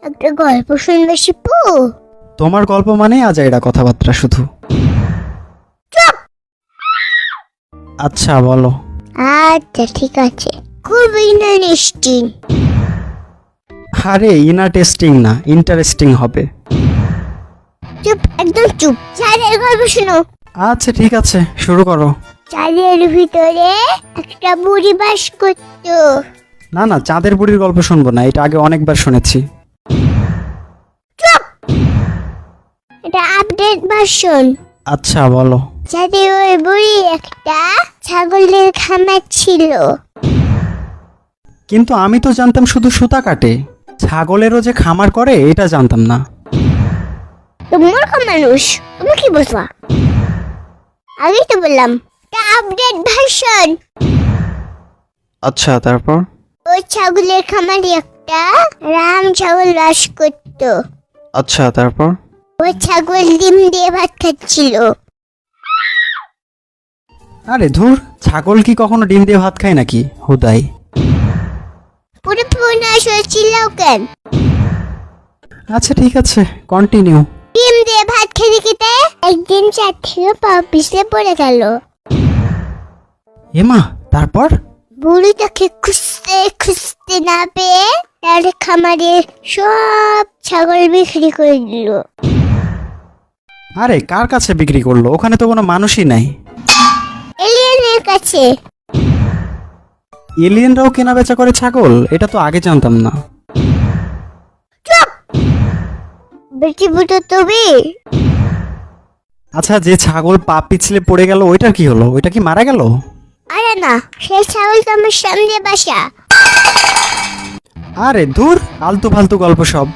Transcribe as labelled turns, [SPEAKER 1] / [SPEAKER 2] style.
[SPEAKER 1] একটা গল্প শুনবে শিপু?
[SPEAKER 2] তোমার গল্প মানেই আজাইরা কথাবার্তা শুধু। আচ্ছা বলো।
[SPEAKER 1] আচ্ছা ঠিক আছে, খুব ইন্টারেস্টিং।
[SPEAKER 2] আরে ইনা টেস্টিং না, ইন্টারেস্টিং হবে।
[SPEAKER 1] চুপ, একদম চুপ। চাঁদের গল্প শোনো।
[SPEAKER 2] আচ্ছা ঠিক আছে, শুরু করো।
[SPEAKER 1] চাঁদের ভিতরে একটা বুড়ি বাস করতো।
[SPEAKER 2] না না, চাঁদের বুড়ির গল্প শুনবো না, এটা আগে অনেকবার শুনেছি।
[SPEAKER 1] এটা আপডেট ভার্সন।
[SPEAKER 2] আচ্ছা বলো।
[SPEAKER 1] চাঁদের ওই বুড়ি একটা ছাগলের খামার ছিল।
[SPEAKER 2] কিন্তু আমি তো জানতাম শুধু সুতা কাটে, ছাগলেরও যে খামার করে এটা জানতাম না।
[SPEAKER 1] তো মূর্খ মানুষ, তুমি কি বুঝবা? আগেই তো বললাম এটা আপডেট ভার্সন।
[SPEAKER 2] আচ্ছা তারপর?
[SPEAKER 1] ওই ছাগলের খামারে একটা রাম ছাগল বাস করতো।
[SPEAKER 2] আচ্ছা তারপর?
[SPEAKER 1] ওই ছাগল ডিম দিয়ে ভাত খাচ্ছিল।
[SPEAKER 2] আরে ধুর, ছাগল কি কখনো ডিম দিয়ে ভাত খায় নাকি হুদাই?
[SPEAKER 1] পুরো ফোন আসছিল কেন?
[SPEAKER 2] আচ্ছা ঠিক আছে, কন্টিনিউ।
[SPEAKER 1] ডিম দিয়ে ভাত খেতে খেতে একদিন চার থেকে পা পিছলে পড়ে গেল।
[SPEAKER 2] এমা, তারপর?
[SPEAKER 1] বুড়ি তাকে খুঁজতে খুঁজতে না পেয়ে তার খামারের সব ছাগল বিক্রি করে দিল।
[SPEAKER 2] আরে কার কাছে বিক্রি করলো? ওখানে তো কোনো মানুষই নাই।
[SPEAKER 1] এলিয়েনের কাছে।
[SPEAKER 2] এলিয়েনরাও কেনা বেচা করে ছাগল? এটা তো আগে জানতাম না।
[SPEAKER 1] বেটি বুটো তুমি।
[SPEAKER 2] আচ্ছা, যে ছাগল পা পিছলে পড়ে গেল ওইটার কি হলো? ওইটা কি মারা গেল?
[SPEAKER 1] আরে না, সেই ছাগল তো আমার সামনে বাসা।
[SPEAKER 2] আরে ধুর, আলতু ফালতু গল্প সব।